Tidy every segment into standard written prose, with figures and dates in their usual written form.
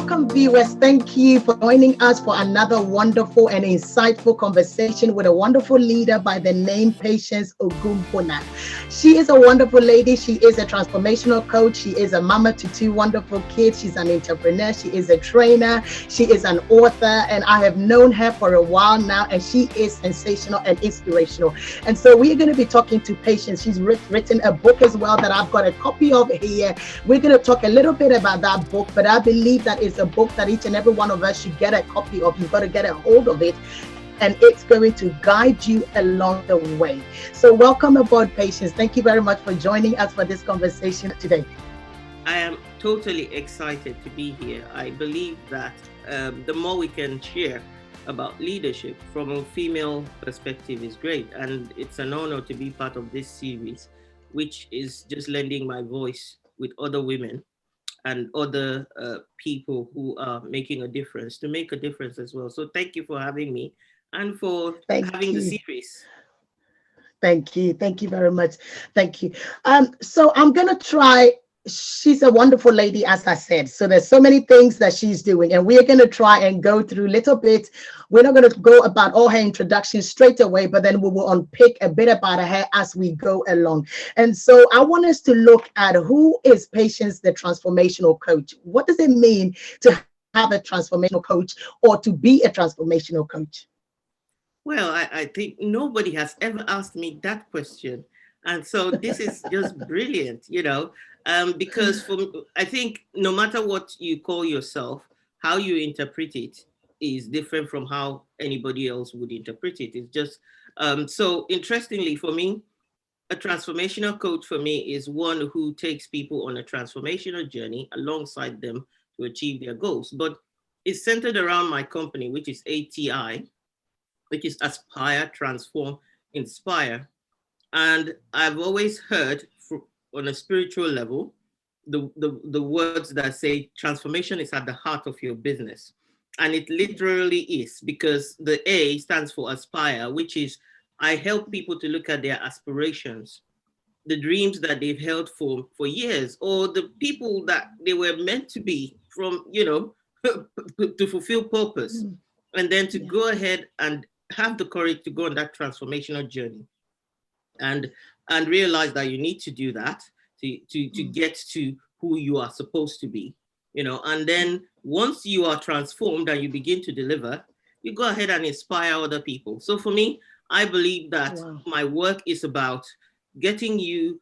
welcome, viewers. Thank you for joining us for another wonderful and insightful conversation with a wonderful leader by the name Patience Ogunbona. She is a wonderful lady. She is a transformational coach. She is a mama to two wonderful kids. She's an entrepreneur. She is a trainer. She is an author, and I have known her for a while now, and she is sensational and inspirational. And so we're going to be talking to Patience. She's written a book as well that I've got a copy of here. We're going to talk a little bit about that book, but I believe that it's a book that each and every one of us should get a copy of. You've got to get a hold of it, and it's going to guide you along the way. So welcome aboard, Patience. Thank you very much for joining us for this conversation today. I am totally excited to be here. I believe that the more we can share about leadership from a female perspective is great. And it's an honor to be part of this series, which is just lending my voice with other women and other people who are making a difference, to make a difference as well. So thank you for having me and for having the series. Thank you. Thank you very much. Thank you. So I'm going to try. She's a wonderful lady, as I said. So there's so many things that she's doing, and we're going to try and go through a little bit. We're not going to go about all her introduction straight away, but then we will unpick a bit about her as we go along. And so I want us to look at who is Patience, the transformational coach. What does it mean to have a transformational coach or to be a transformational coach? Well, I think nobody has ever asked me that question. And so this is just brilliant, because I think no matter what you call yourself, how you interpret it is different from how anybody else would interpret it. It's just, so interestingly for me, a transformational coach for me is one who takes people on a transformational journey alongside them to achieve their goals. But it's centered around my company, which is ATI, which is Aspire, Transform, Inspire. And I've always heard on a spiritual level, the words that say transformation is at the heart of your business. And it literally is, because the A stands for Aspire, which is I help people to look at their aspirations, the dreams that they've held for years, or the people that they were meant to be from, to fulfill purpose. And then to go ahead and have the courage to go on that transformational journey. And realize that you need to do that to get to who you are supposed to be, and then once you are transformed and you begin to deliver, you go ahead and inspire other people. So for me, I believe that my work is about getting you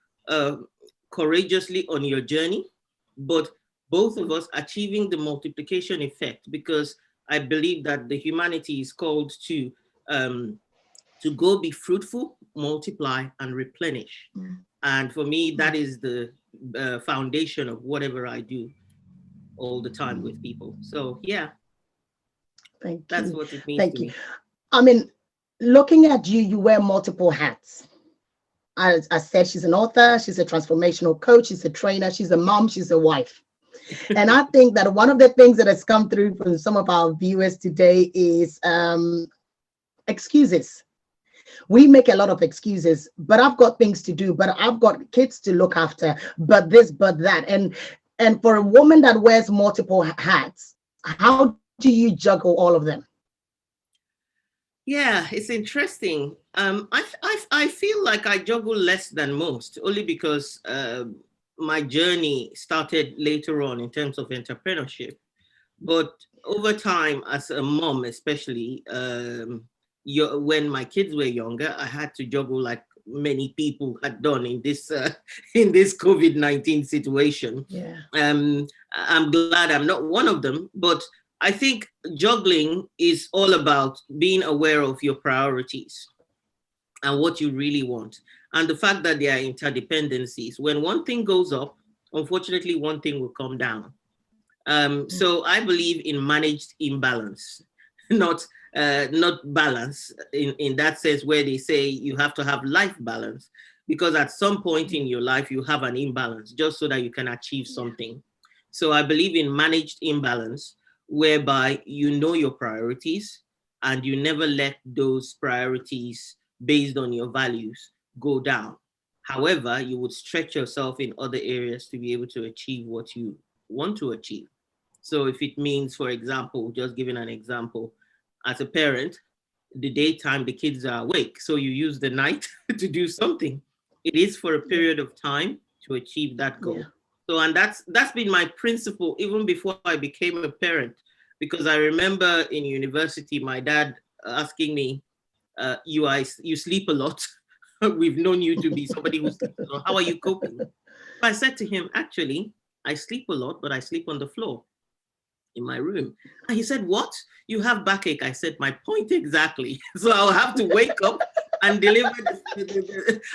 courageously on your journey, but both of us achieving the multiplication effect, because I believe that the humanity is called to go be fruitful, multiply, and replenish. And for me, that is the foundation of whatever I do all the time with people. So yeah, that's what it means to me. I mean, looking at you, you wear multiple hats. As I said, she's an author, she's a transformational coach, she's a trainer, she's a mom, she's a wife. And I think that one of the things that has come through from some of our viewers today is excuses. We make a lot of excuses, but I've got things to do, but I've got kids to look after, but this, but that. And for a woman that wears multiple hats, how do you juggle all of them? Yeah, it's interesting. I feel like I juggle less than most, only because my journey started later on in terms of entrepreneurship. But over time, as a mom, especially, when my kids were younger, I had to juggle like many people had done in this COVID-19 situation. Yeah. I'm glad I'm not one of them, but I think juggling is all about being aware of your priorities and what you really want, and the fact that there are interdependencies. When one thing goes up, unfortunately, one thing will come down. So I believe in managed imbalance, not balance in that sense where they say you have to have life balance, because at some point in your life you have an imbalance just so that you can achieve something. So I believe in managed imbalance, whereby you know your priorities and you never let those priorities based on your values go down. However, you would stretch yourself in other areas to be able to achieve what you want to achieve. So if it means, for example, just giving an example, as a parent, the daytime the kids are awake, so you use the night to do something. It is for a period of time to achieve that Yeah. goal. So, and that's been my principle even before I became a parent, because I remember in university my dad asking me, you sleep a lot. We've known you to be somebody who sleeps a lot. How are you coping? I said to him, actually, I sleep a lot, but I sleep on the floor in my room. And he said, what? You have backache? I said, my point exactly. So I'll have to wake up and deliver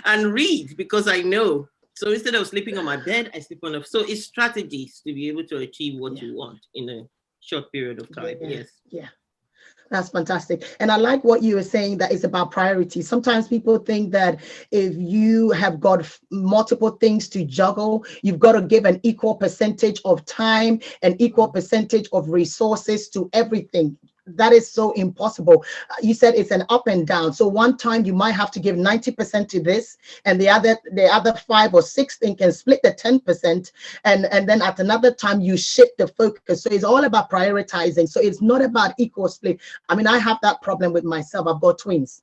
and read, because I know. So instead of sleeping on my bed, I sleep on the. So it's strategies to be able to achieve what you want in a short period of time. Yes. Yeah. That's fantastic. And I like what you were saying, that it's about priority. Sometimes people think that if you have got multiple things to juggle, you've got to give an equal percentage of time, an equal percentage of resources to everything. That is so impossible. You said it's an up and down. So one time you might have to give 90% to this, and the other 5 or 6 thing can split the 10%. And then at another time you shift the focus. So it's all about prioritizing. So it's not about equal split. I mean, I have that problem with myself. I've got twins.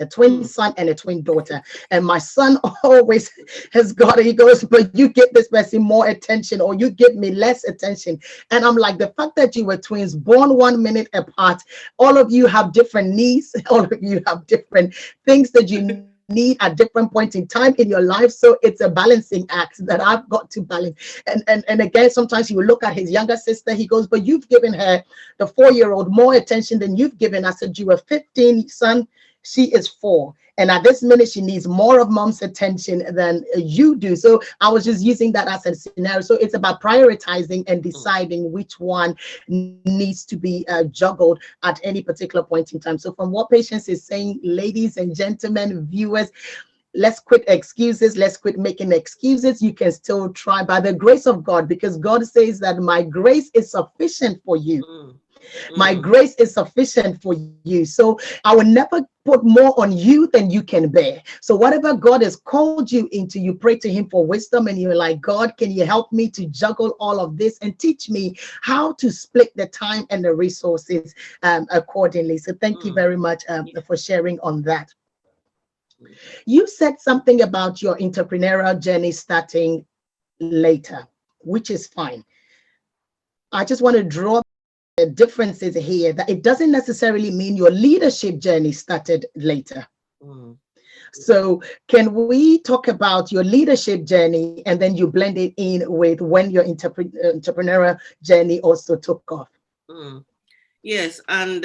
A twin son and a twin daughter. And my son always has got it. He goes, but you give this person more attention, or you give me less attention. And I'm like, the fact that you were twins, born 1 minute apart, all of you have different needs, all of you have different things that you need at different points in time in your life. So it's a balancing act that I've got to balance. And again, sometimes he will look at his younger sister. He goes, but you've given her, the 4-year-old, more attention than you've given. I said, you were 15, son. She is 4. And at this minute, she needs more of mom's attention than you do. So I was just using that as a scenario. So it's about prioritizing and deciding which one needs to be juggled at any particular point in time. So from what Patience is saying, ladies and gentlemen, viewers, let's quit excuses. Let's quit making excuses. You can still try by the grace of God, because God says that my grace is sufficient for you. My grace is sufficient for you. So I will never put more on you than you can bear. So whatever God has called you into, you pray to him for wisdom, and you're like, God, can you help me to juggle all of this and teach me how to split the time and the resources accordingly. So thank you very much for sharing on that. You said something about your entrepreneurial journey starting later, which is fine. I just want to draw the differences here, that it doesn't necessarily mean your leadership journey started later. So can we talk about your leadership journey, and then you blend it in with when your entrepreneurial journey also took off? Yes. And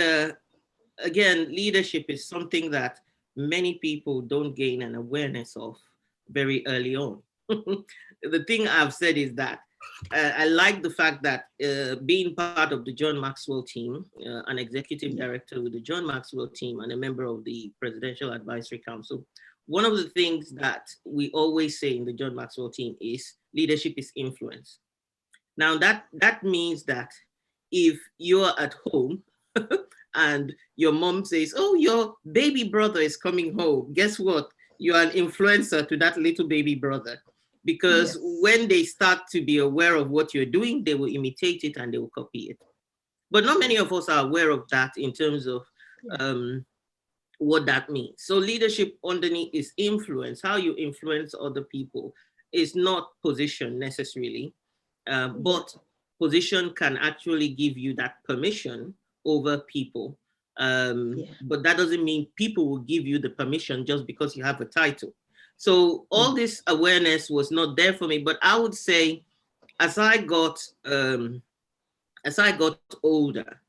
again, leadership is something that many people don't gain an awareness of very early on. The thing I've said is that I like the fact that being part of the John Maxwell team, an executive director with the John Maxwell team and a member of the Presidential Advisory Council, one of the things that we always say in the John Maxwell team is leadership is influence. Now that means that if you're at home and your mom says, oh, your baby brother is coming home, guess what? You're an influencer to that little baby brother. Because when they start to be aware of what you're doing, they will imitate it and they will copy it. But not many of us are aware of that in terms of what that means. So leadership underneath is influence. How you influence other people is not position necessarily, but position can actually give you that permission over people. But that doesn't mean people will give you the permission just because you have a title. So all this awareness was not there for me, but I would say as I got older,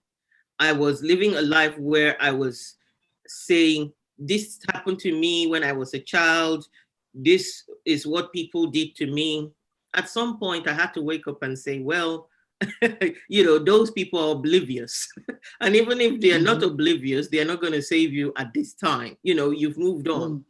I was living a life where I was saying, this happened to me when I was a child. This is what people did to me. At some point, I had to wake up and say, well, those people are oblivious. And even if they are not oblivious, they are not going to save you at this time. You've moved on.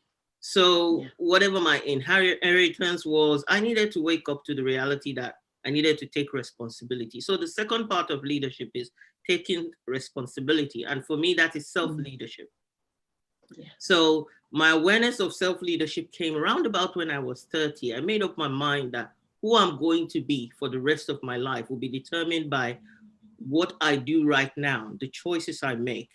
So whatever my inheritance was, I needed to wake up to the reality that I needed to take responsibility. So the second part of leadership is taking responsibility. And for me, that is self-leadership. So my awareness of self-leadership came around about when I was 30. I made up my mind that who I'm going to be for the rest of my life will be determined by what I do right now, the choices I make.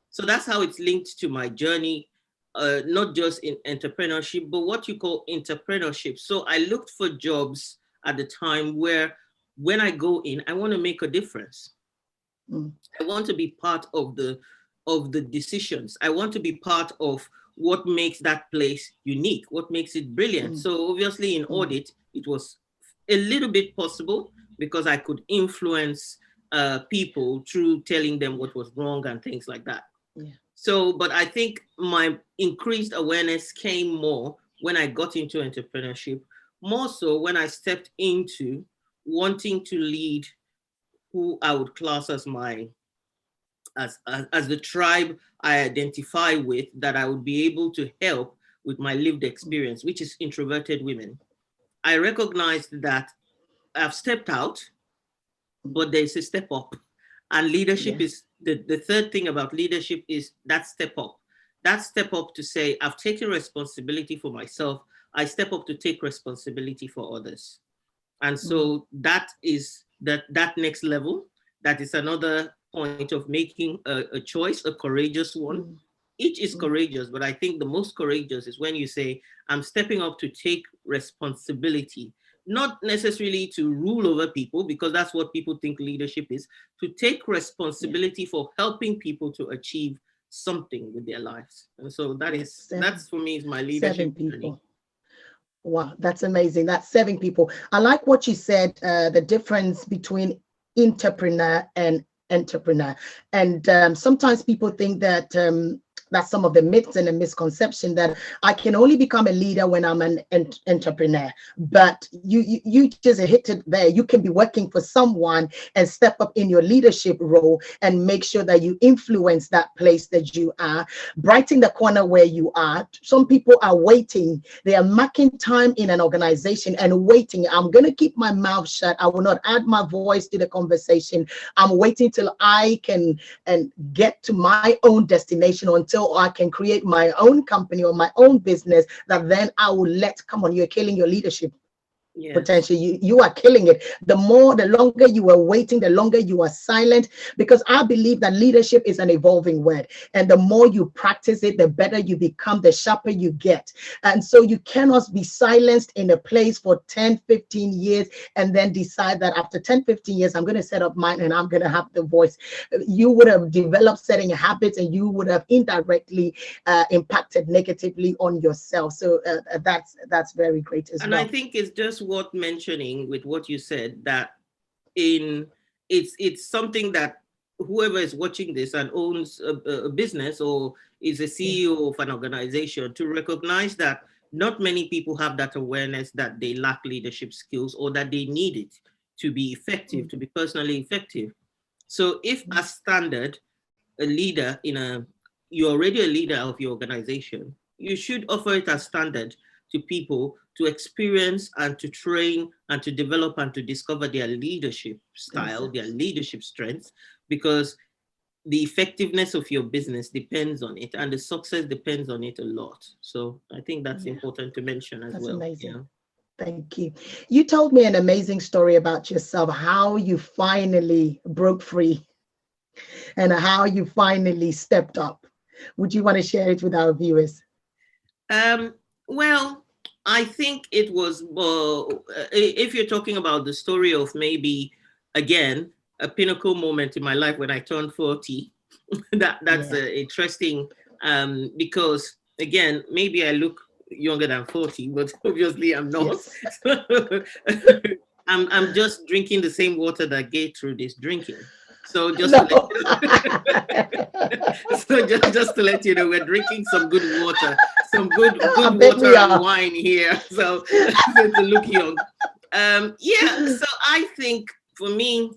So that's how it's linked to my journey, not just in entrepreneurship, but what you call entrepreneurship. So I looked for jobs at the time where when I go in, I want to make a difference. Mm. I want to be part of the decisions. I want to be part of what makes that place unique, what makes it brilliant. Mm. So obviously in Mm. audit, it was a little bit possible because I could influence people through telling them what was wrong and things like that. Yeah. So, but I think my increased awareness came more when I got into entrepreneurship, more so when I stepped into wanting to lead who I would class as my as the tribe I identify with, that I would be able to help with my lived Mm. experience, which is introverted women. I recognized that I've stepped out, Mm. but there's a step up. And leadership Yeah. is the third thing about leadership is that step up. That step up to say, I've taken responsibility for myself. I step up to take responsibility for others. And Mm. so that is that next level. That is another point of making a choice, a courageous one. Mm. Each is Mm. courageous, but I think the most courageous is when you say, I'm stepping up to take responsibility, not necessarily to rule over people, because that's what people think leadership is, to take Yeah. responsibility for helping people to achieve something with their lives. And so Seven. that's for me is my leadership Seven journey. people. Wow, that's amazing. That's serving people. I like what you said, the difference between entrepreneur and entrepreneur. And sometimes people think that that's some of the myths and the misconception that I can only become a leader when I'm an entrepreneur. But you just hit it there. You can be working for someone and step up in your leadership role and make sure that you influence that place that you are, brighten the corner where you are. Some people are waiting. They are marking time in an organization and waiting. I'm going to keep my mouth shut. I will not add my voice to the conversation. I'm waiting till I can and get to my own destination, or until I can create my own company or my own business, that then I will come on, you're killing your leadership Yes. potential. You are killing it. The longer you are waiting, the longer you are silent, because I believe that leadership is an evolving word, and the more you practice it, the better you become, the sharper you get. And so you cannot be silenced in a place for 10-15 years and then decide that after 10-15 years I'm going to set up mine and I'm going to have the voice. You would have developed certain habits, and you would have indirectly impacted negatively on yourself. So that's very great as And I well. think it's just worth mentioning with what you said that in it's something that whoever is watching this and owns a business or is a Yeah. CEO of an organization, to recognize that not many people have that awareness that they lack leadership skills or that they need it to be effective, Mm. to be personally effective. So if as standard, a leader in a you're already a leader of your organization, you should offer it as standard to people to experience and to train and to develop and to discover their leadership style, their Themselves. leadership strengths, because the effectiveness of your business depends on it and the success depends on it a lot. So I think that's Yeah, important to mention as that's well. amazing. Yeah. Thank you. You told me an amazing story about yourself, how you finally broke free and how you finally stepped up. Would you want to share it with our viewers? Um, well, I think it was, if you're talking about the story of maybe, again, a pinnacle moment in my life when I turned 40, that's Yeah. interesting because, again, maybe I look younger than 40, but obviously I'm not. Yes. I'm just drinking the same water that Gertrude is drinking. So just to let No. you so just to let you know, we're drinking some good water, some I good bet water we and are. wine here. So, so to look young. Yeah. So I think for me,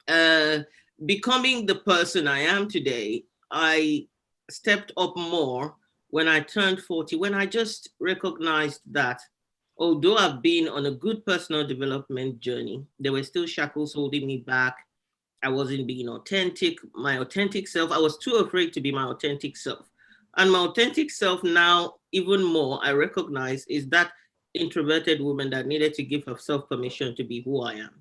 uh, becoming the person I am today, I stepped up more when I turned 40. When I just recognized that although I've been on a good personal development journey, there were still shackles holding me back. I wasn't being authentic, my authentic self. I was too afraid to be my authentic self. And my authentic self now, even more, I recognize is that introverted woman that needed to give herself permission to be who I am.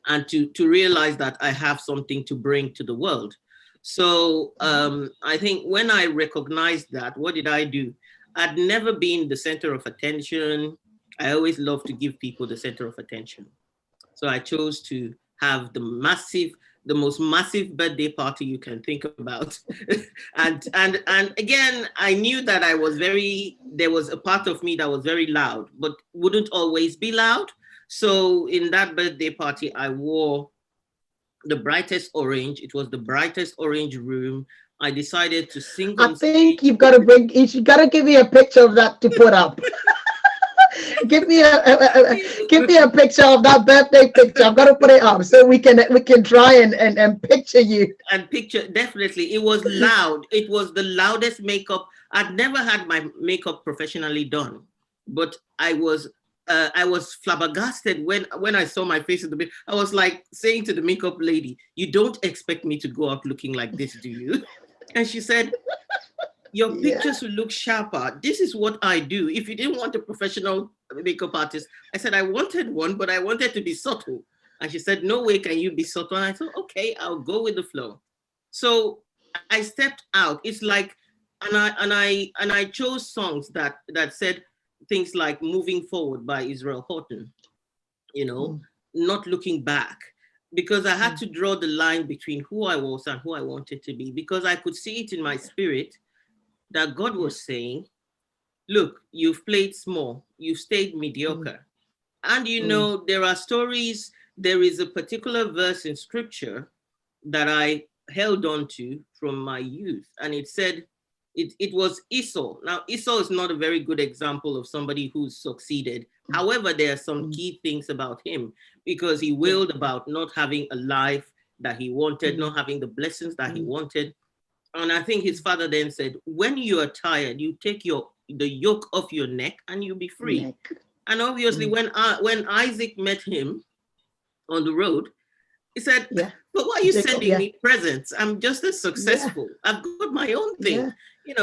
and to realize that I have something to bring to the world. So I think when I recognized that, what did I do? I'd never been the center of attention. I always love to give people the center of attention. So I chose to have the most massive birthday party you can think about. and again, I knew that there was a part of me that was very loud, but wouldn't always be loud. So in that birthday party, I wore the brightest orange. It was the brightest orange room. I decided to sing on I think stage. you got to give me a picture of that to put up. Give me give me a picture of that birthday picture. I'm gonna put it up so we can try and picture you. And picture, definitely, it was loud. It was the loudest makeup. I'd never had my makeup professionally done, but I was flabbergasted when I saw my face in the mirror. I was like saying to the makeup lady, "You don't expect me to go out looking like this, do you?" And she said, "Your pictures will look sharper. This is what I do. If you didn't want a professional makeup artist," I said, "I wanted one, but I wanted to be subtle." And she said, "No way can you be subtle." And I thought, okay, I'll go with the flow. So I stepped out. It's like, and I chose songs that said things like "Moving Forward" by Israel Houghton, not looking back, because I had to draw the line between who I was and who I wanted to be, because I could see it in my spirit that God was saying, "Look, you've played small, you've stayed mediocre." And there are stories, there is a particular verse in scripture that I held on to from my youth. And it said, it was Esau. Now, Esau is not a very good example of somebody who's succeeded. However, there are some key things about him, because he wailed about not having a life that he wanted, not having the blessings that he wanted. And I think his father then said, "When you are tired, you take the yoke off your neck and you'll be free." And obviously, when Isaac met him on the road, he said, "But why are you sending me presents? I'm just as successful. I've got my own thing,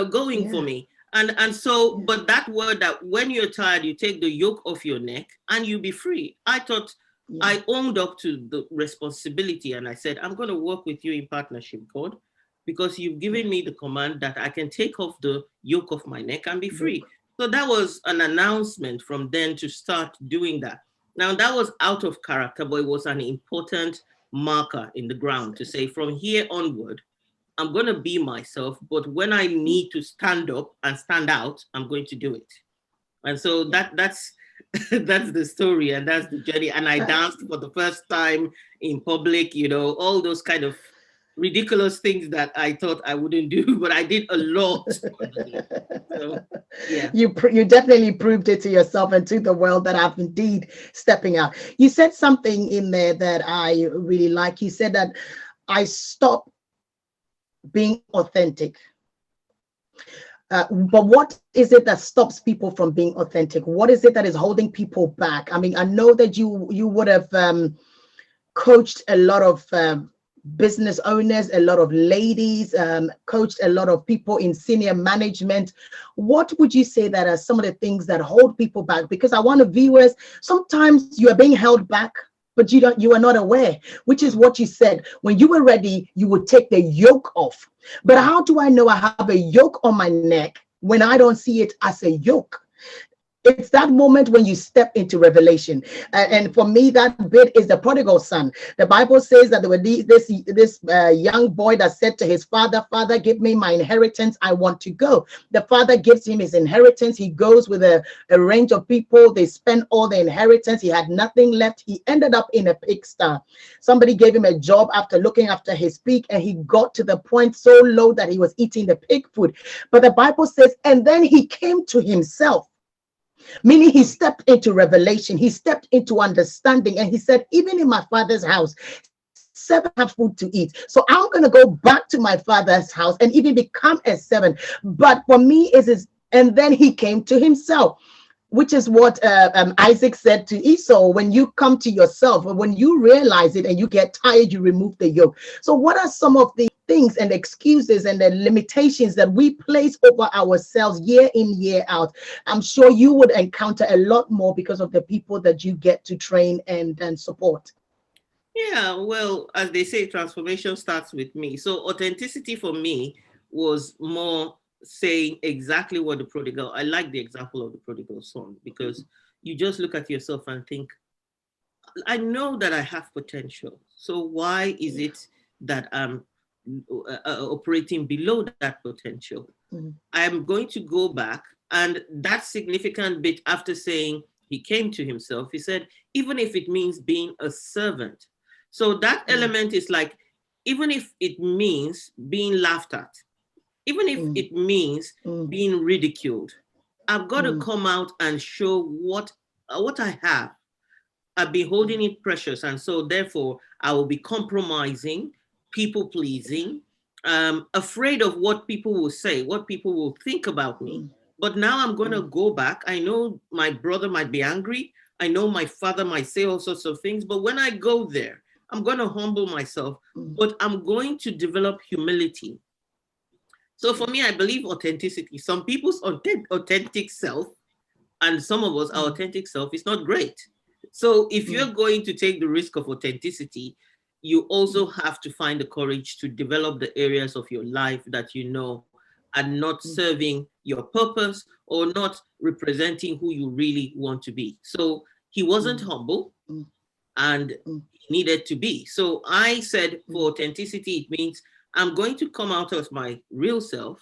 going for me." And so, but that word that when you're tired, you take the yoke off your neck and you be free. I thought I owned up to the responsibility, and I said, "I'm going to work with you in partnership, God, because you've given me the command that I can take off the yoke of my neck and be free." So that was an announcement from then to start doing that. Now, that was out of character, but it was an important marker in the ground to say, from here onward, I'm going to be myself, but when I need to stand up and stand out, I'm going to do it. And so that's that's the story, and that's the journey. And I danced for the first time in public, all those kind of ridiculous things that I thought I wouldn't do, but I did a lot. So, yeah. You definitely proved it to yourself and to the world that I'm indeed stepping out. You said something in there that I really like. You said that I stopped being authentic. But what is it that stops people from being authentic? What is it that is holding people back? I mean, I know that you would have coached a lot of business owners, a lot of ladies, coached a lot of people in senior management. What would you say that are some of the things that hold people back? Because I want the viewers, sometimes you are being held back, but you are not aware, which is what you said. When you were ready, you would take the yoke off. But how do I know I have a yoke on my neck when I don't see it as a yoke? It's that moment when you step into revelation. And for me, that bit is the prodigal son. The Bible says that there were this young boy that said to his father, "Father, give me my inheritance. I want to go." The father gives him his inheritance. He goes with a range of people. They spend all the inheritance. He had nothing left. He ended up in a pigsty. Somebody gave him a job after looking after his pig, and he got to the point so low that he was eating the pig food. But the Bible says, and then he came to himself. Meaning he stepped into revelation, he stepped into understanding, and he said, even in my father's house, 7 have food to eat. So I'm going to go back to my father's house and even become a 7. But for me, and then he came to himself, which is what Isaac said to Esau. When you come to yourself, when you realize it and you get tired, you remove the yoke. So what are some of the things and excuses and the limitations that we place over ourselves year in, year out? I'm sure you would encounter a lot more because of the people that you get to train and support. Yeah, well, as they say, transformation starts with me. So authenticity for me was more saying exactly what the prodigal, I like the example of the prodigal son, because you just look at yourself and think, I know that I have potential. So why is Yeah. it that I'm operating below that potential? Mm, I'm going to go back. And that significant bit after saying he came to himself, he said, even if it means being a servant. So that mm, element is like, even if it means being laughed at, even if mm, it means mm, being ridiculed, I've got to mm, come out and show what I have. I've been mm, holding it precious. And so therefore I will be compromising, people pleasing, afraid of what people will say, what people will think about me. mm, But now I'm going to mm, go back. I know my brother might be angry. I know my father might say all sorts of things. But when I go there, I'm going to humble myself, mm. but I'm going to develop humility. So for Yeah. me, I believe authenticity. Some people's authentic self and some of us, our Mm, authentic self is not great. So if mm, you're going to take the risk of authenticity, you mm, also have to find the courage to develop the areas of your life that you know are not mm, serving your purpose or not representing who you really want to be. So he wasn't mm, humble mm, and mm, he needed to be. So I said mm, for authenticity, it means I'm going to come out as my real self.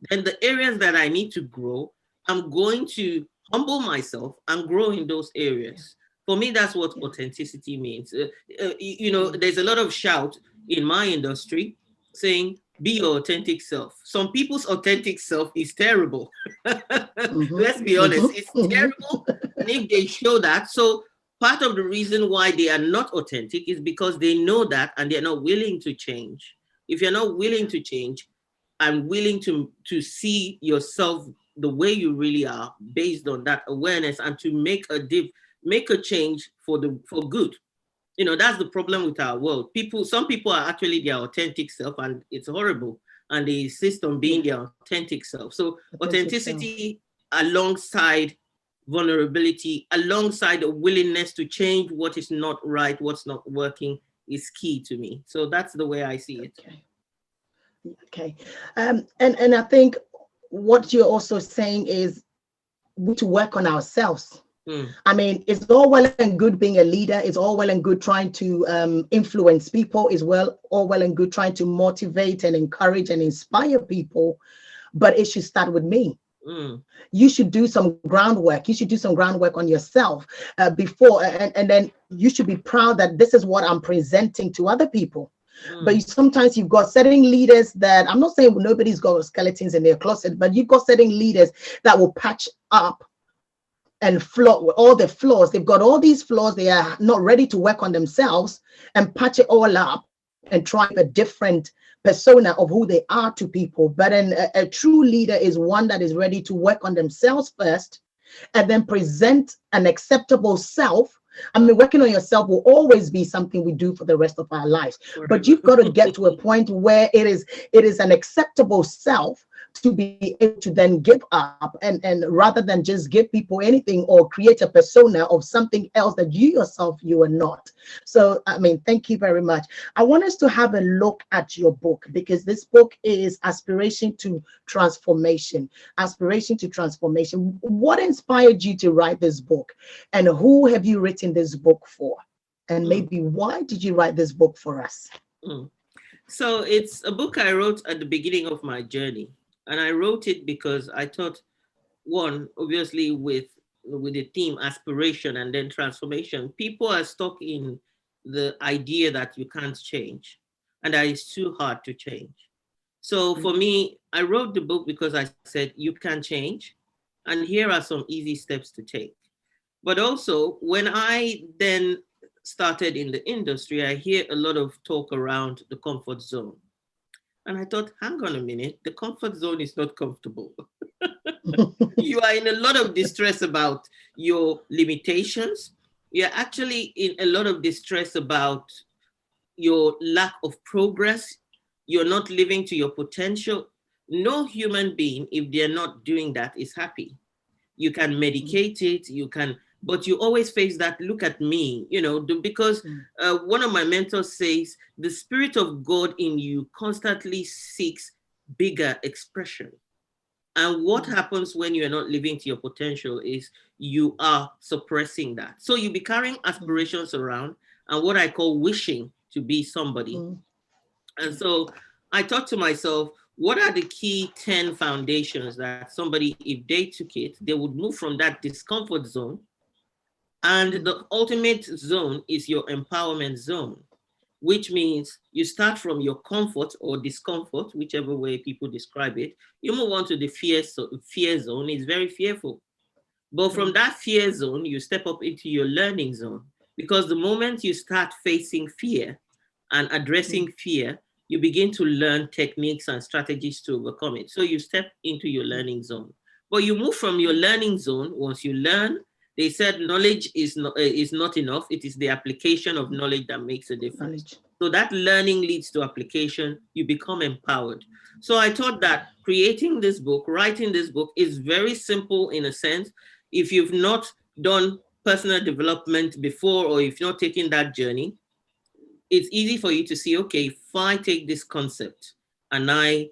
Then the areas that I need to grow, I'm going to humble myself and grow in those yeah. areas. For me, that's what Yeah. authenticity means. You know, Mm, there's a lot of shout in my industry saying, be your authentic self. Some people's authentic self is terrible. mhm, Let's be honest, mhm, it's mhm, terrible. And if they show that, so part of the reason why they are not authentic is because they know that and they're not willing to change. If you're not willing yeah. to change and willing to see yourself the way you really are based on that awareness and to make a change for good. You know, that's the problem with our world. Some people are actually their authentic self and it's horrible, and they insist on being Yeah. their authentic self. So Authentic self. authenticity alongside vulnerability, alongside a willingness to change what is not right, what's not working, is key to me. So that's the way I see it. Okay. Okay. And I think what you're also saying is we need to work on ourselves. Mm, I mean, it's all well and good being a leader. It's all well and good trying to influence people. It's all well and good trying to motivate and encourage and inspire people. But it should start with me. mm, You should do some groundwork. You should do some groundwork on yourself before, and then you should be proud that this is what I'm presenting to other people. But mm, sometimes you've got certain leaders that, I'm not saying nobody's got skeletons in their closet, but you've got certain leaders that will patch up and flaw with all the flaws. They've got all these flaws. They are not ready to work on themselves and patch it all up and try a different persona of who they are to people. But a true leader is one that is ready to work on themselves first and then present an acceptable self. I mean, working on yourself will always be something we do for the rest of our lives. But forever. you've got to get to a point where it is an acceptable self to be able to then give up and rather than just give people anything or create a persona of something else that you yourself you are not. So I mean, thank you very much. I want us to have a look at your book, because this book is Aspiration to Transformation. Aspiration to Transformation. What inspired you to write this book, and who have you written this book for? And Mm, maybe why did you write this book for us? mm. So it's a book I wrote at the beginning of my journey. And I wrote it because I thought, one, obviously with the theme aspiration and then transformation, people are stuck in the idea that you can't change and that it's too hard to change. So for Mhm. me, I wrote the book because I said you can change, and here are some easy steps to take. But also, when I then started in the industry, I hear a lot of talk around the comfort zone. And I thought, hang on a minute, the comfort zone is not comfortable. You are in a lot of distress about your limitations. You're actually in a lot of distress about your lack of progress. You're not living to your potential. No human being, if they're not doing that, is happy. You can medicate it, you can but you always face that, look at me, because one of my mentors says the Spirit of God in you constantly seeks bigger expression. And what happens when you're not living to your potential is you are suppressing that. So you be carrying aspirations around and what I call wishing to be somebody. And so I thought to myself, what are the key 10 foundations that somebody, if they took it, they would move from that discomfort zone? And the ultimate zone is your empowerment zone, which means you start from your comfort or discomfort, whichever way people describe it. You move on to the fear zone. It's very fearful. But from that fear zone, you step up into your learning zone. Because the moment you start facing fear and addressing fear, you begin to learn techniques and strategies to overcome it. So you step into your learning zone. But you move from your learning zone once you learn. They said knowledge is not enough. It is the application of knowledge that makes a difference. So that learning leads to application. You become empowered. So I thought that creating this book, writing this book is very simple in a sense. If you've not done personal development before, or if you're not taking that journey, it's easy for you to see, okay, if I take this concept and I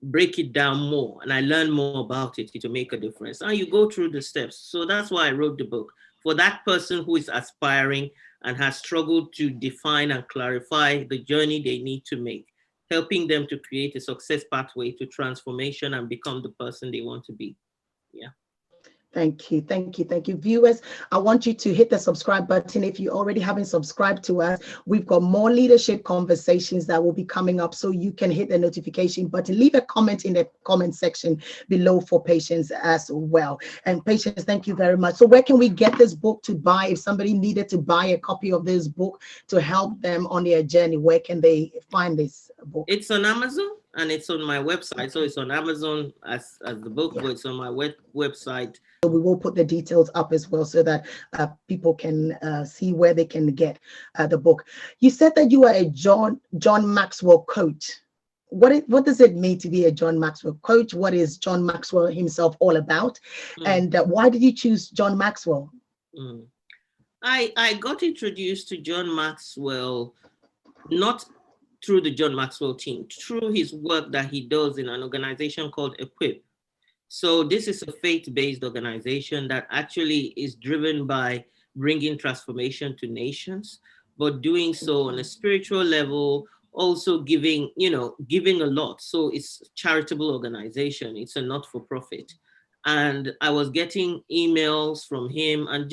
break it down more and I learn more about it, it will make a difference. And you go through the steps. So that's why I wrote the book. For that person who is aspiring and has struggled to define and clarify the journey they need to make, helping them to create a success pathway to transformation and become the person they want to be. Yeah. Thank you. Thank you. Thank you. Viewers, I want you to hit the subscribe button. If you already haven't subscribed to us, we've got more leadership conversations that will be coming up, so you can hit the notification button. Leave a comment in the comment section below for Patience as well. And Patience, thank you very much. So where can we get this book to buy? If somebody needed to buy a copy of this book to help them on their journey, where can they find this book? It's on Amazon and it's on my website. So it's on Amazon as the book, but it's on my website. So we will put the details up as well, so that people can see where they can get the book. You said that you are a John Maxwell coach. What does it mean to be a John Maxwell coach? What is John Maxwell himself all about? And why did you choose John Maxwell? I got introduced to John Maxwell not through the John Maxwell team, through his work that he does in an organization called Ep3. So this is a faith-based organization that actually is driven by bringing transformation to nations, but doing so on a spiritual level, also giving a lot. So it's a charitable organization. It's a not-for-profit. And I was getting emails from him, and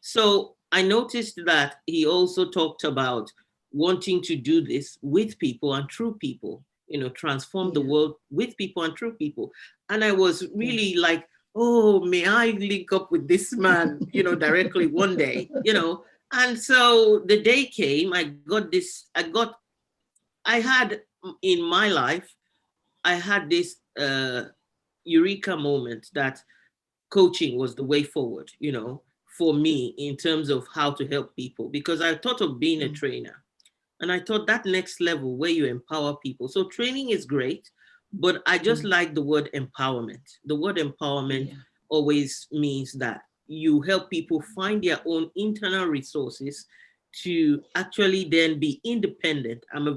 so I noticed that he also talked about wanting to do this with people and through people, transform the world with people and through people. And I was really like, oh, may I link up with this man, directly one day, And so the day came, I had in my life, I had this eureka moment that coaching was the way forward, for me in terms of how to help people, because I thought of being a trainer. And I thought that next level where you empower people. So training is great, but I just like the word empowerment. The word empowerment always means that you help people find their own internal resources to actually then be independent. I'm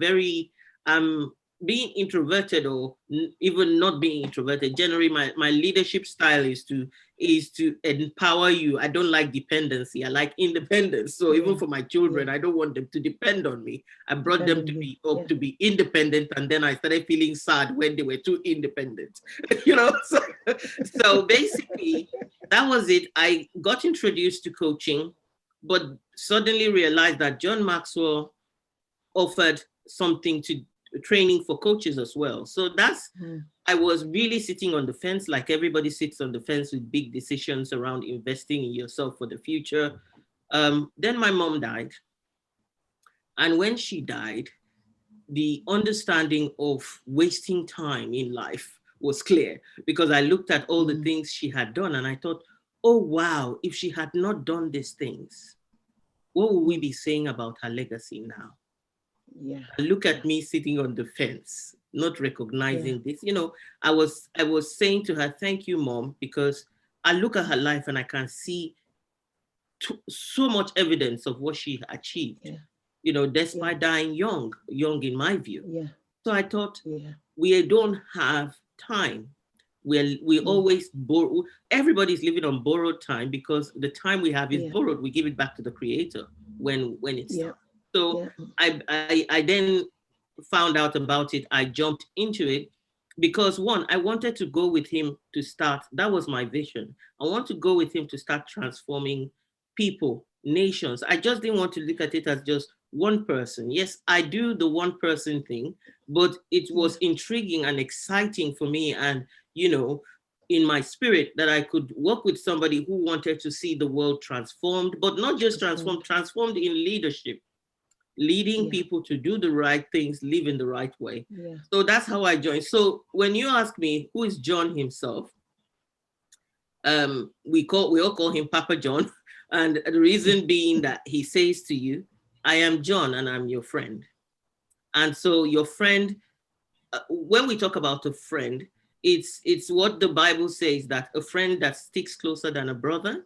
being introverted, or even not being introverted. Generally, my leadership style is to empower you. I don't like dependency. I like independence. So even for my children, I don't want them to depend on me. I brought them to be to be independent, and then I started feeling sad when they were too independent. So basically, that was it. I got introduced to coaching, but suddenly realized that John Maxwell offered something to training for coaches as well. So I was really sitting on the fence, like everybody sits on the fence with big decisions around investing in yourself for the future. Then my mom died. And when she died, the understanding of wasting time in life was clear, because I looked at all the things she had done and I thought, oh, wow, if she had not done these things, what would we be saying about her legacy now? Look at me sitting on the fence, not recognizing this. I was saying to her, thank you, Mom, because I look at her life and I can see so much evidence of what she achieved, Yeah. despite dying young in my view. Yeah. So I thought, Yeah. we don't have time. We Mm. always borrow. Everybody's living on borrowed time, because the time we have is Yeah. borrowed. We give it back to the creator when it's Yeah. time. So Yeah. I then found out about it. I jumped into it because, one, I wanted to go with him to start. That was my vision. I want to go with him to start transforming people, nations. I just didn't want to look at it as just one person. Yes, I do the one person thing, but it Yeah. was intriguing and exciting for me, and you know in my spirit, that I could work with somebody who wanted to see the world transformed, but not just Transformed. transformed in leadership, leading Yeah. people to do the right things, live in the right way. Yeah. So that's how I joined. So when you ask me who is John himself, we all call him Papa John, and the reason being that he says to you, "I am John, and I'm your friend." And so your friend, when we talk about a friend, it's what the Bible says, that a friend that sticks closer than a brother.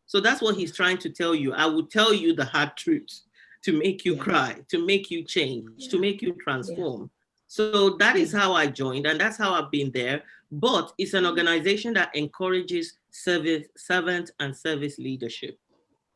So that's what Yeah. he's trying to tell you. I will tell you the hard truths to make you Yeah. cry, to make you change, to Yeah. make you Yeah. transform. So that is Yeah. how I joined, and that's how I've been there. But it's an organization that encourages service, servant, and service leadership.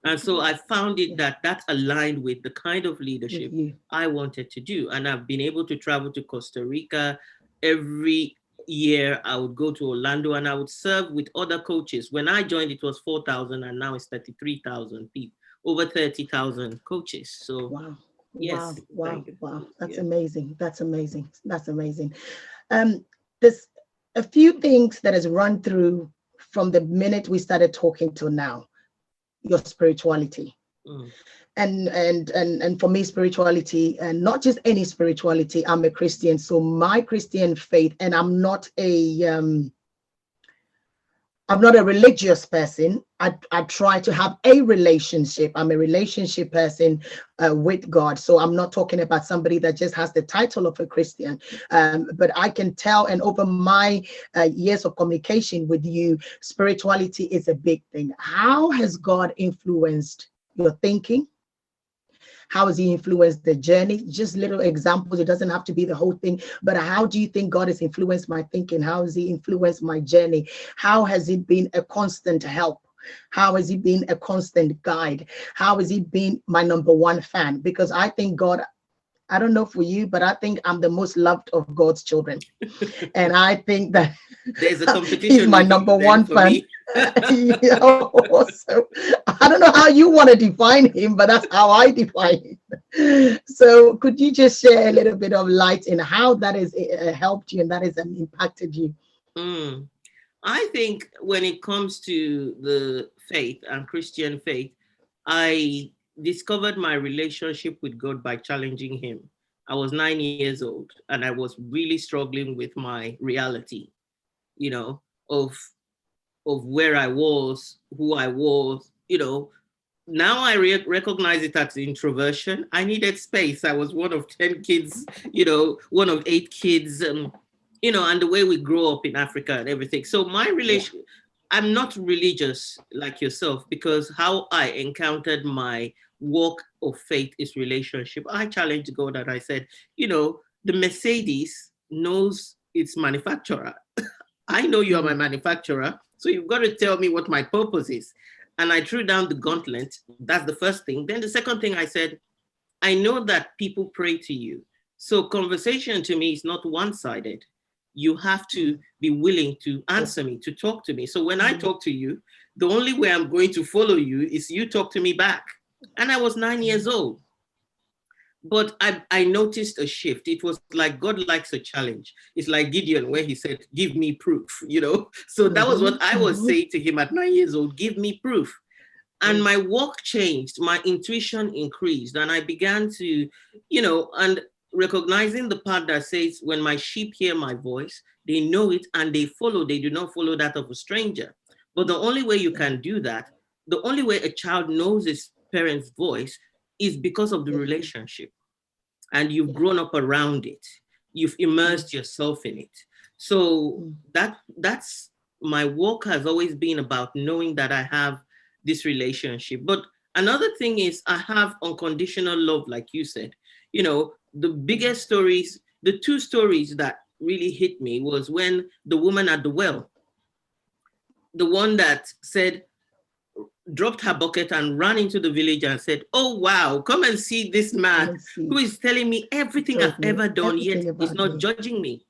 And so I found it Yeah. that aligned with the kind of With leadership you. I wanted to do. And I've been able to travel to Costa Rica every year. I would go to Orlando and I would serve with other coaches. When I joined, it was 4,000, and now it's 33,000 people, over 30,000 coaches. So Wow. Wow. yes, Wow. thank you. Wow. That's Yeah. amazing. That's amazing. That's amazing. There's a few things that has run through from the minute we started talking till now. Your spirituality. Mm, And for me, spirituality, and not just any spirituality. I'm a Christian, so my Christian faith, and I'm not a religious person. I try to have a relationship. I'm a relationship person with God. So I'm not talking about somebody that just has the title of a Christian. But I can tell, and over my years of communication with you, spirituality is a big thing. How has God influenced your thinking? How has he influenced the journey? Just little examples. It doesn't have to be the whole thing. But how do you think God has influenced my thinking? How has he influenced my journey? How has it been a constant help? How has he been a constant guide? How has he been my number one fan? Because I think God, I don't know for you, but I think I'm the most loved of God's children. And I think that there's a he's competition my with you number then one for fan. me. So I don't know how you want to define him, but that's how I define him. So could you just share a little bit of light in how that has helped you and that has impacted you? Mm. I think when it comes to the faith and Christian faith, I discovered my relationship with God by challenging Him. I was 9 years old and I was really struggling with my reality, you know, of where I was, who I was, Now I recognize it as introversion. I needed space. I was one of 10 kids, one of 8 kids, and the way we grow up in Africa and everything. So my Yeah. relation, I'm not religious like yourself, because how I encountered my walk of faith is relationship. I challenged God and I said, the Mercedes knows its manufacturer. I know you are my Mm. manufacturer, so you've got to tell me what my purpose is. And I threw down the gauntlet. That's the first thing. Then the second thing I said, I know that people pray to you. So conversation to me is not one-sided. You have to Mm. be willing to Yes. answer me, to talk to me. So when I Mm. talk to you, the only way I'm going to follow you is you talk to me back. And I was 9 years Mm. old. But I noticed a shift. It was like God likes a challenge. It's like Gideon, where he said, "Give me proof." So that was what Mm-hmm. I was Mm-hmm. saying to him at 9 years old: "Give me proof." And Mm. my walk changed, my intuition increased, and I began to, and recognizing the part that says, "When my sheep hear my voice, they know it and they follow. They do not follow that of a stranger." But the only way you Yeah. can do that, the only way a child knows his parent's voice, is because of the Yeah. relationship, and you've Yeah. grown up around it. You've Mm. immersed yourself in it. So Mm. that's my work has always been about knowing that I have this relationship. But another thing is I have unconditional love, like you said. You know, the biggest stories, the two stories that really hit me was when the woman at the well, the one that said, dropped her bucket and ran into the village and said, "Oh, wow, come and see this Come man and see. who is telling me everything I've Told me ever done, yet everything is about not me. judging me.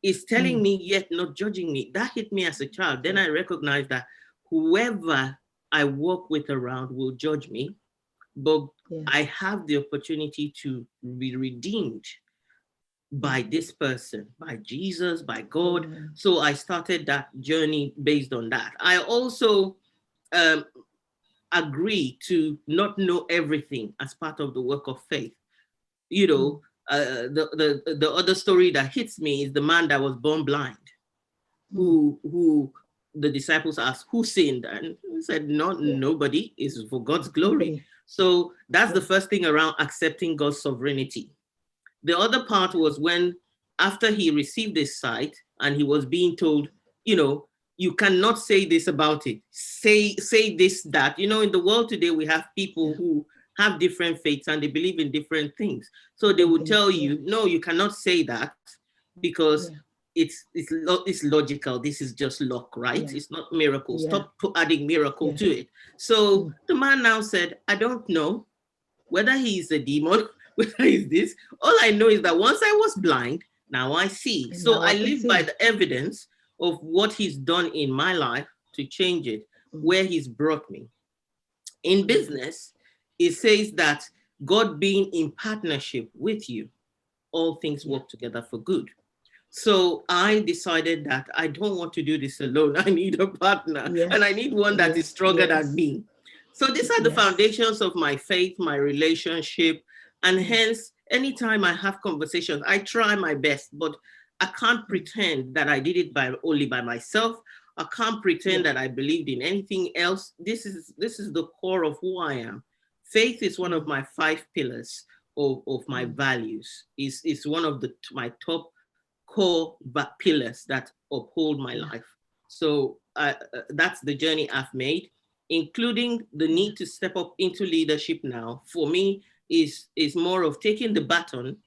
Is telling me, yet not judging me." That hit me as a child. Then I recognized that whoever I walk with around will judge me, but I have the opportunity to be redeemed by this person, by Jesus, by God. So I started that journey based on that. I also um, agree to not know everything as part of the work of faith. You know, the other story that hits me is the man that was born blind, who the disciples asked, "Who sinned?" And he said, "Not nobody. It's for God's glory." Nobody. So that's the first thing around accepting God's sovereignty. The other part was when, after he received this sight and he was being told, you know, you cannot say this about it. Say this, that. You know, in the world today, we have people who have different faiths and they believe in different things. So they will tell you, no, you cannot say that because it's logical. This is just luck, right? It's not miracle. Stop adding miracle to it. So the man now said, I don't know whether he is a demon, whether he's this. All I know is that once I was blind, now I see. And So now I I can live by see. the evidence of what he's done in my life to change it, where he's brought me. In business, it says that God being in partnership with you, all things work together for good. So I decided that I don't want to do this alone. I need a partner, and I need one that is stronger than me. So these are the foundations of my faith, my relationship, and hence, anytime I have conversations, I try my best, but I can't pretend that I did it only by myself. I can't pretend that I believed in anything else. This is the core of who I am. Faith is one of my 5 pillars of my values. Is one of my top core pillars that uphold my life. So that's the journey I've made, including the need to step up into leadership now. For me, is more of taking the baton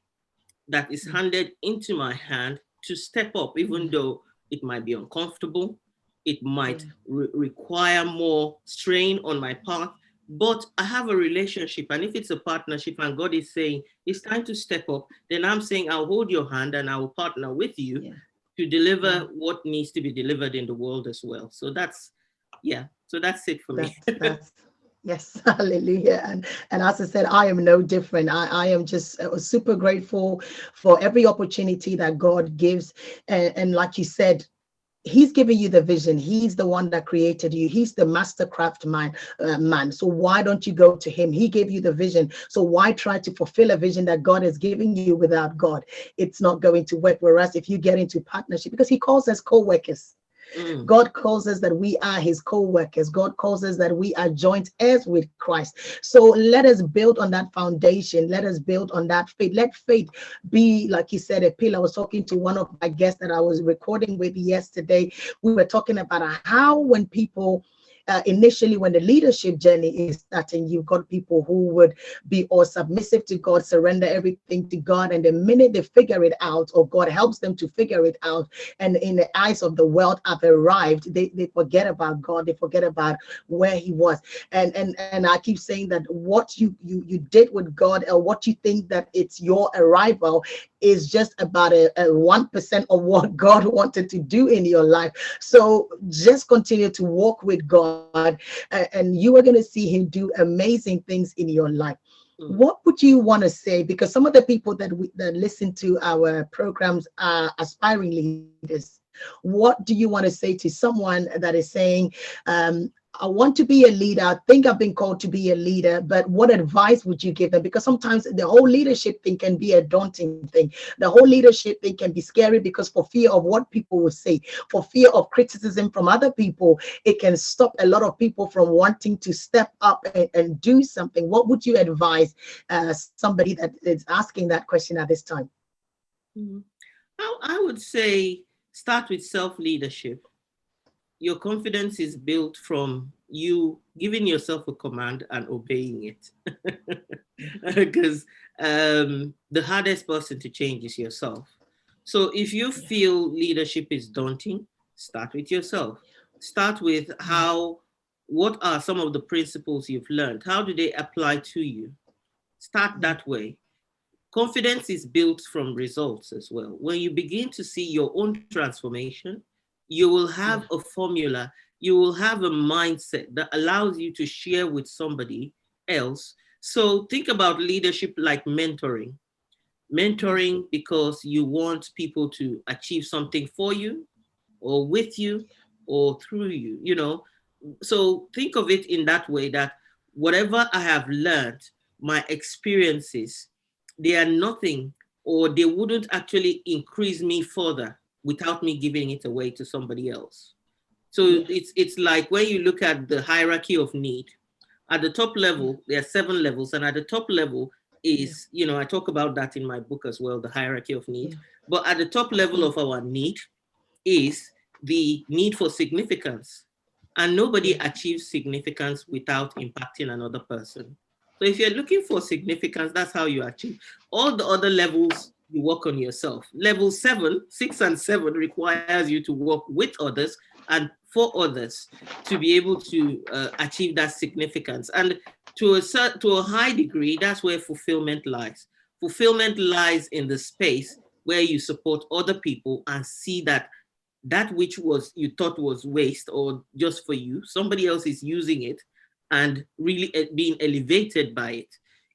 that is handed into my hand to step up, even though it might be uncomfortable, it might require more strain on my part. But I have a relationship, and if it's a partnership and God is saying it's time to step up, then I'm saying I'll hold your hand and I will partner with you to deliver what needs to be delivered in the world as well. So that's it for me. That's yes, hallelujah. And as I said, I am no different. I am just super grateful for every opportunity that God gives. And like you said, He's giving you the vision. He's the one that created you. He's the master craftsman, man. So why don't you go to him? He gave you the vision. So why try to fulfill a vision that God is giving you without God? It's not going to work. Whereas if you get into partnership, because he calls us co-workers. God calls us that we are his co-workers. God calls us that we are joint heirs with Christ. So let us build on that foundation. Let us build on that faith. Let faith be, like you said, a pillar. I was talking to one of my guests that I was recording with yesterday. We were talking about how when people initially, when the leadership journey is starting, you've got people who would be all submissive to God, surrender everything to God. And the minute they figure it out, or God helps them to figure it out, and in the eyes of the world have arrived, they forget about God. They forget about where he was. And I keep saying that what you did with God, or what you think that it's your arrival, is just about a 1% of what God wanted to do in your life. So just continue to walk with God, and you are going to see him do amazing things in your life. What would you want to say? Because some of the people that listen to our programs are aspiring leaders. What do you want to say to someone that is saying, I want to be a leader, I think I've been called to be a leader, but what advice would you give them? Because sometimes the whole leadership thing can be a daunting thing. The whole leadership thing can be scary because for fear of what people will say, for fear of criticism from other people, it can stop a lot of people from wanting to step up and do something. What would you advise somebody that is asking that question at this time? I would say start with self-leadership. Your confidence is built from you giving yourself a command and obeying it. Because the hardest person to change is yourself. So if you feel leadership is daunting, start with yourself. Start with what are some of the principles you've learned? How do they apply to you? Start that way. Confidence is built from results as well. When you begin to see your own transformation, you will have a formula, you will have a mindset that allows you to share with somebody else. So think about leadership like mentoring. Mentoring because you want people to achieve something for you or with you or through you, you know. So think of it in that way, that whatever I have learned, my experiences, they are nothing, or they wouldn't actually increase me further without me giving it away to somebody else. So it's like when you look at the hierarchy of need, at the top level, there are 7 levels, and at the top level is, you know, I talk about that in my book as well, the hierarchy of need. But at the top level of our need is the need for significance. And nobody achieves significance without impacting another person. So if you're looking for significance, that's how you achieve. All the other levels, you work on yourself. Level 7, 6 and 7 requires you to work with others and for others to be able to achieve that significance. And to a high degree, that's where fulfillment lies. Fulfillment lies in the space where you support other people and see that that which was you thought was waste or just for you, somebody else is using it and really being elevated by it.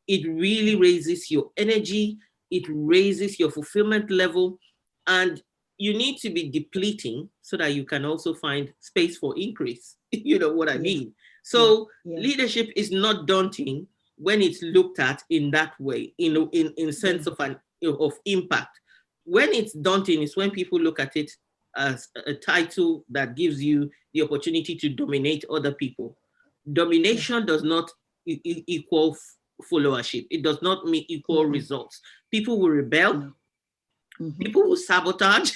It really raises your energy, it raises your fulfillment level, and you need to be depleting so that you can also find space for increase. You know what I mean? So leadership is not daunting when it's looked at in that way, in sense of impact. When it's daunting is when people look at it as a title that gives you the opportunity to dominate other people. Domination does not equal followership. It does not equal results. People will rebel. People will sabotage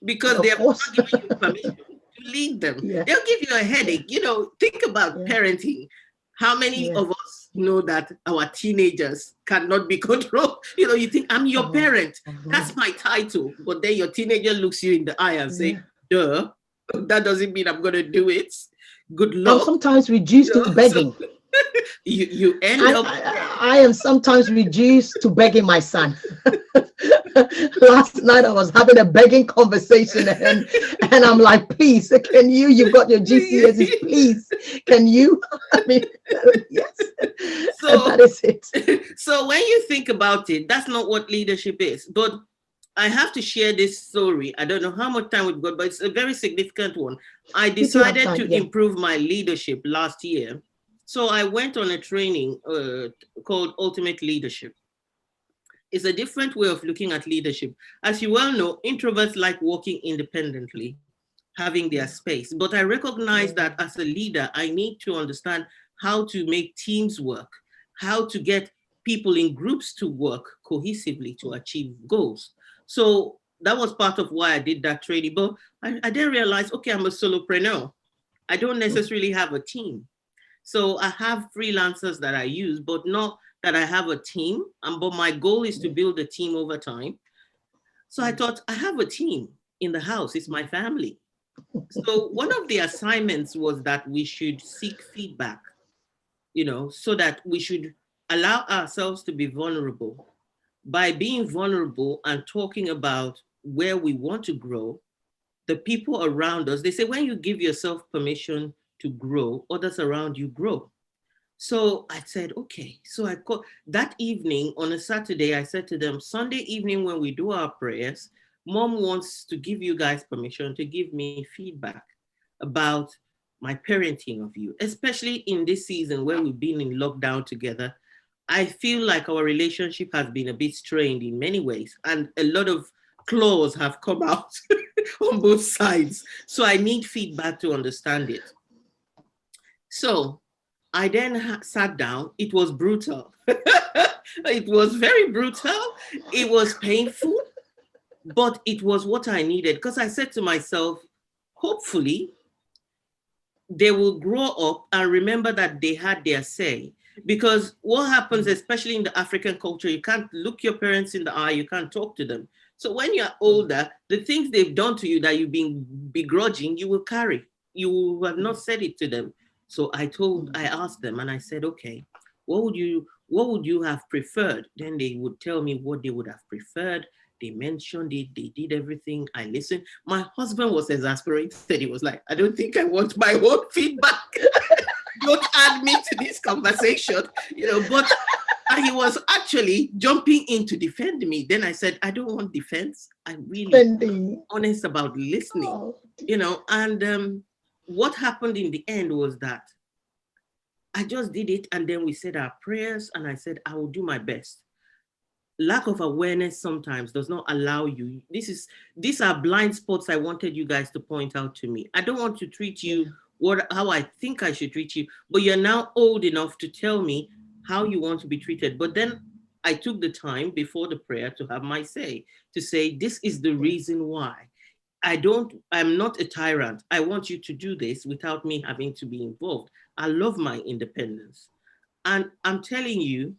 because they have not given you permission to lead them. They'll give you a headache. You know, think about parenting. How many of us know that our teenagers cannot be controlled? You know, you think, I'm your parent. That's my title. But then your teenager looks you in the eye and say, duh, that doesn't mean I'm going to do it. Good luck. I'm sometimes reduced to begging. So you end up. I am sometimes reduced to begging my son. Last night I was having a begging conversation and I'm like, please, can you've got your GCSEs, please, can you? I mean, yes. So that is it. So when you think about it, that's not what leadership is. But I have to share this story. I don't know how much time we've got, but it's a very significant one. I decided to improve my leadership last year. So I went on a training called Ultimate Leadership. It's a different way of looking at leadership. As you well know, introverts like working independently, having their space. But I recognize that as a leader, I need to understand how to make teams work, how to get people in groups to work cohesively to achieve goals. So that was part of why I did that training. But I then realized, okay, I'm a solopreneur. I don't necessarily have a team. So I have freelancers that I use, but not that I have a team. But my goal is to build a team over time. So I thought, I have a team in the house. It's my family. So one of the assignments was that we should seek feedback, you know, so that we should allow ourselves to be vulnerable. By being vulnerable and talking about where we want to grow, the people around us, they say, when you give yourself permission to grow, others around you grow. So I said, okay. So I called that evening on a Saturday. I said to them, Sunday evening when we do our prayers, Mom wants to give you guys permission to give me feedback about my parenting of you, especially in this season where we've been in lockdown together. I feel like our relationship has been a bit strained in many ways, and a lot of claws have come out on both sides. So I need feedback to understand it. So I then sat down. It was brutal. It was very brutal. It was painful, but it was what I needed, because I said to myself, hopefully, they will grow up and remember that they had their say. Because what happens, especially in the African culture, you can't look your parents in the eye, you can't talk to them. So when you're older, the things they've done to you that you've been begrudging, you will carry. You have not said it to them. So I asked them and I said, okay, what would you have preferred? Then they would tell me what they would have preferred. They mentioned it, they did everything. I listened. My husband was exasperated. He was like, I don't think I want my own feedback. Don't add me to this conversation, but he was actually jumping in to defend me. Then I said, I don't want defense. I'm really honest about listening, and what happened in the end was that I just did it. And then we said our prayers and I said, I will do my best. Lack of awareness sometimes does not allow you. These are blind spots I wanted you guys to point out to me. I don't want to treat you how I think I should treat you, but you're now old enough to tell me how you want to be treated. But then I took the time before the prayer to have my say, to say, this is the reason why. I'm not a tyrant. I want you to do this without me having to be involved. I love my independence. And I'm telling you,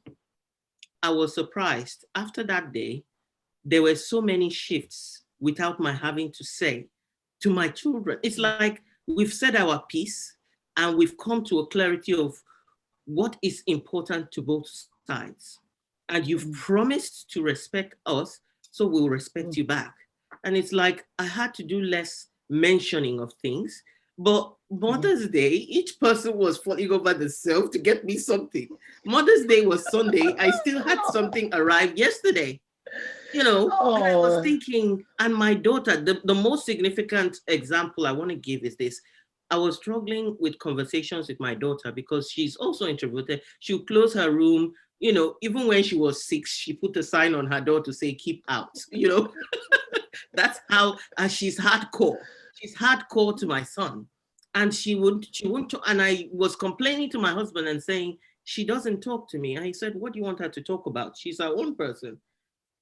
I was surprised. After that day, there were so many shifts without my having to say to my children. It's like we've said our piece and we've come to a clarity of what is important to both sides. And you've promised to respect us, so we'll respect you back. And it's like I had to do less mentioning of things. But Mother's Day, each person was falling over themselves to get me something. Mother's Day was Sunday. I still had something arrive yesterday. And I was thinking, and my daughter, the most significant example I want to give is this. I was struggling with conversations with my daughter because she's also introverted. She'll close her room. Even when she was 6, she put a sign on her door to say, keep out, That's how, and she's hardcore. She's hardcore to my son. And she won't, and I was complaining to my husband and saying, she doesn't talk to me. And he said, what do you want her to talk about? She's her own person.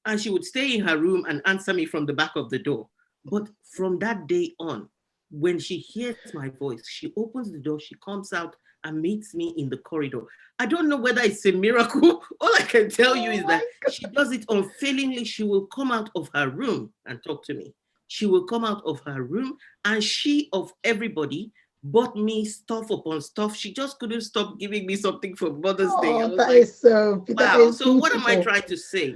And she would stay in her room and answer me from the back of the door. But from that day on, when she hears my voice, she opens the door, she comes out and meets me in the corridor. I don't know whether it's a miracle. All I can tell you is that she does it unfailingly. She will come out of her room and talk to me. She will come out of her room and she, of everybody, bought me stuff upon stuff. She just couldn't stop giving me something for Mother's Day. I was that like, is so, wow. So what am I trying to say?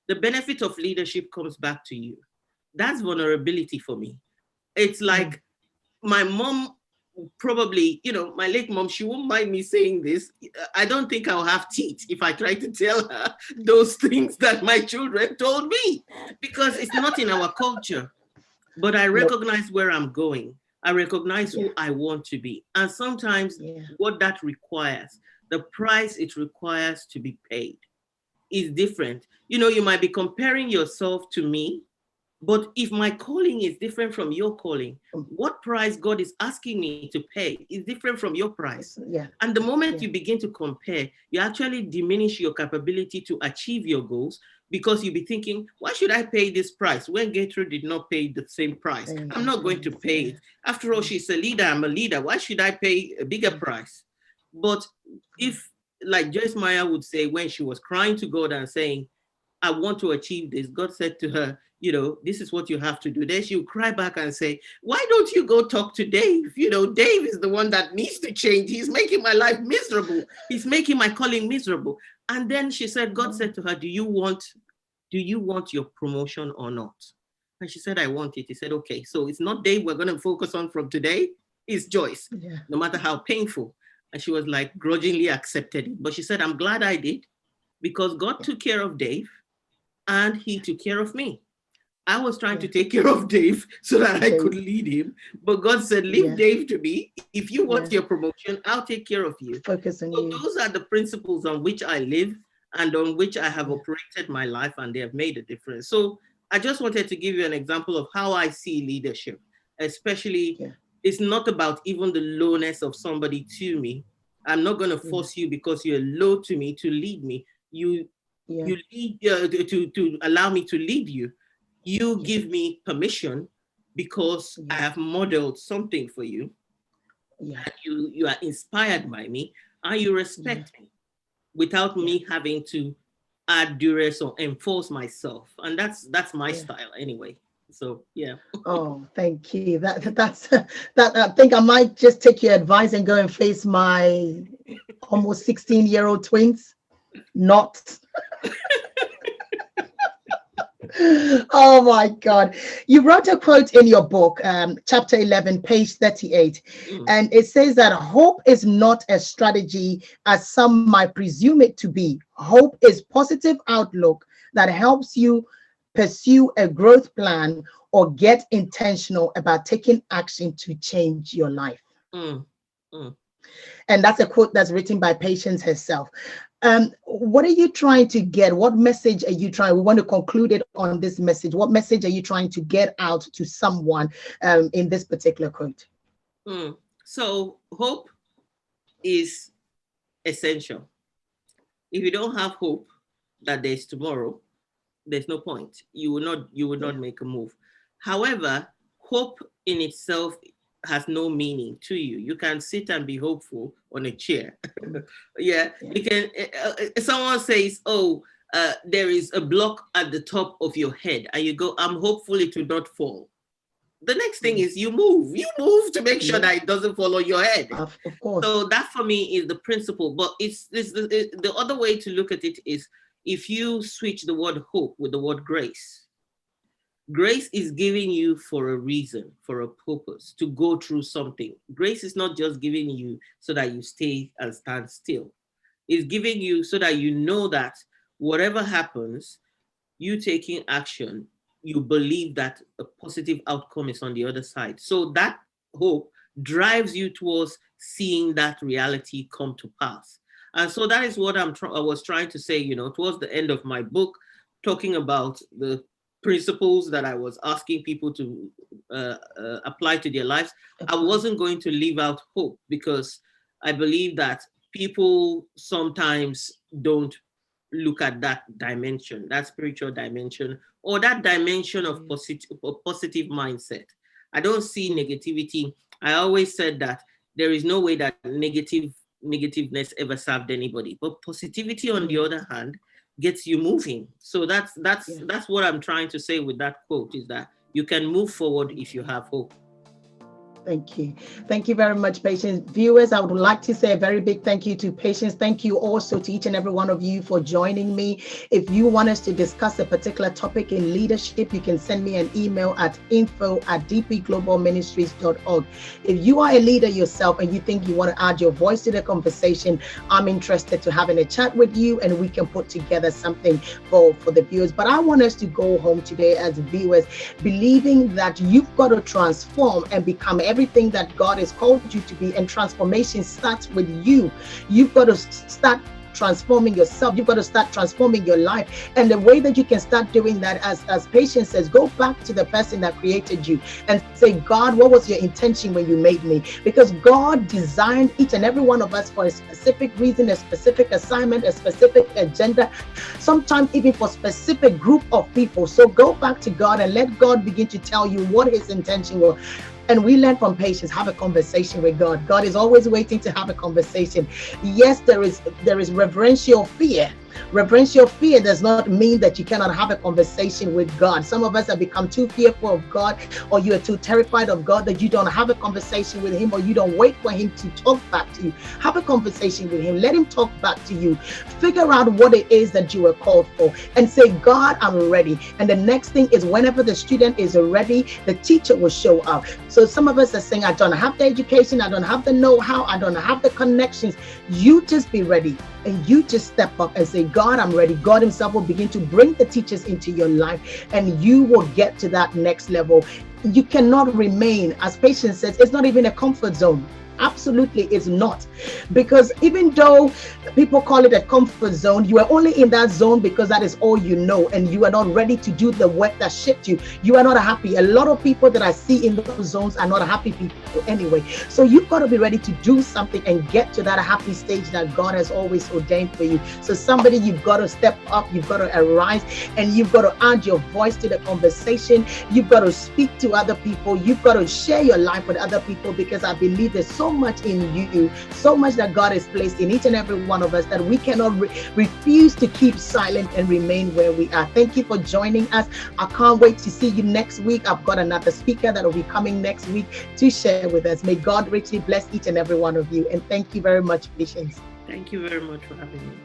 The benefit of leadership comes back to you. That's vulnerability for me. It's like my mom, probably, my late mom, she won't mind me saying this. I don't think I'll have teeth if I try to tell her those things that my children told me, because it's not in our culture. But I recognize where I'm going. I recognize who I want to be. And sometimes what that requires, the price it requires to be paid is different. You might be comparing yourself to me, but if my calling is different from your calling, what price God is asking me to pay is different from your price. And the moment you begin to compare, you actually diminish your capability to achieve your goals, because you'll be thinking, why should I pay this price when Gertrude did not pay the same price? I'm not going to pay it. After all, she's a leader, I'm a leader. Why should I pay a bigger price? But if, like Joyce Meyer would say, when she was crying to God and saying, I want to achieve this, God said to her, this is what you have to do. Then she'll cry back and say, why don't you go talk to Dave? Dave is the one that needs to change. He's making my life miserable. He's making my calling miserable. And then she said, God said to her, do you want your promotion or not? And she said, I want it. He said, okay, so it's not Dave we're going to focus on from today. It's Joyce, no matter how painful. And she was like, grudgingly accepted it. But she said, I'm glad I did, because God took care of Dave and he took care of me. I was trying to take care of Dave so that I could lead him. But God said, leave Dave to me. If you want your promotion, I'll take care of you. Focus on you. Those are the principles on which I live and on which I have operated my life, and they have made a difference. So I just wanted to give you an example of how I see leadership, especially it's not about even the lowness of somebody to me. I'm not going to force you because you're low to me to lead me. You lead to allow me to lead you. You give me permission because I have modeled something for you. Yeah. You are inspired by me, and you respect me without me having to add duress or enforce myself. And that's my style anyway. So yeah. Oh, thank you. That's that. I think I might just take your advice and go and face my almost 16-year-old twins. Not. Oh my God. You wrote a quote in your book, chapter 11, page 38, and it says that hope is not a strategy as some might presume it to be. Hope is positive outlook that helps you pursue a growth plan or get intentional about taking action to change your life. Mm, mm. And that's a quote that's written by Patience herself. What are you trying to get? What message are you trying? We want to conclude it on this message. What message are you trying to get out to someone in this particular quote? So hope is essential. If you don't have hope that there's tomorrow, there's no point. You will not make a move. However, hope in itself has no meaning to you. You can sit and be hopeful on a chair. You can. Someone says, "Oh, there is a block at the top of your head," and you go, "I'm hopeful it will not fall." The next thing is you move to make sure that it doesn't fall on your head. Of course. So that for me is the principle. But it's the other way to look at it is if you switch the word hope with the word grace. Grace is giving you for a reason, for a purpose, to go through something. Grace is not just giving you so that you stay and stand still. It's giving you so that you know that whatever happens, you taking action, you believe that a positive outcome is on the other side. So that hope drives you towards seeing that reality come to pass. And so that is what I was trying to say, towards the end of my book, talking about the principles that I was asking people to apply to their lives. I wasn't going to leave out hope because I believe that people sometimes don't look at that dimension, that spiritual dimension, or that dimension of positive mindset. I don't see negativity. I always said that there is no way that negativeness ever served anybody, but positivity on the other hand gets you moving. So that's what I'm trying to say with that quote, is that you can move forward if you have hope. Thank you. Thank you very much, Patience. Viewers, I would like to say a very big thank you to Patience. Thank you also to each and every one of you for joining me. If you want us to discuss a particular topic in leadership, you can send me an email at info@dpglobalministries.org. If you are a leader yourself and you think you want to add your voice to the conversation, I'm interested to having a chat with you and we can put together something for the viewers. But I want us to go home today as viewers, believing that you've got to transform and become everything that God has called you to be, and transformation starts with you. You've got to start transforming yourself. You've got to start transforming your life. And the way that you can start doing that, as Patience says, go back to the person that created you and say, God, what was your intention when you made me? Because God designed each and every one of us for a specific reason, a specific assignment, a specific agenda, sometimes even for a specific group of people. So go back to God and let God begin to tell you what his intention was. And we learn from Patience, have a conversation with God. God is always waiting to have a conversation. Yes, there is reverential fear. Reverential fear does not mean that you cannot have a conversation with God. Some of us have become too fearful of God, or you are too terrified of God that you don't have a conversation with him, or you don't wait for him to talk back to you. Have a conversation with him. Let him talk back to you. Figure out what it is that you were called for and say, God, I'm ready. And the next thing is, whenever the student is ready, the teacher will show up. So some of us are saying, I don't have the education, I don't have the know-how, I don't have the connections. You just be ready and you just step up and say, God, I'm ready. God himself will begin to bring the teachers into your life and you will get to that next level. You cannot remain, as Patience says, it's not even a comfort zone. Absolutely, it's not. Because even though people call it a comfort zone, you are only in that zone because that is all you know, and you are not ready to do the work that shaped you. You are not happy. A lot of people that I see in those zones are not happy people anyway. So you've got to be ready to do something and get to that happy stage that God has always ordained for you. So somebody, you've got to step up, you've got to arise, and you've got to add your voice to the conversation. You've got to speak to other people. You've got to share your life with other people, because I believe there's so much in you, so much that God has placed in each and every one of us that we cannot refuse to keep silent and remain where we are. Thank you for joining us. I can't wait to see you next week. I've got another speaker that will be coming next week to share with us. May God richly bless each and every one of you. And thank you very much, Patience. Thank you very much for having me.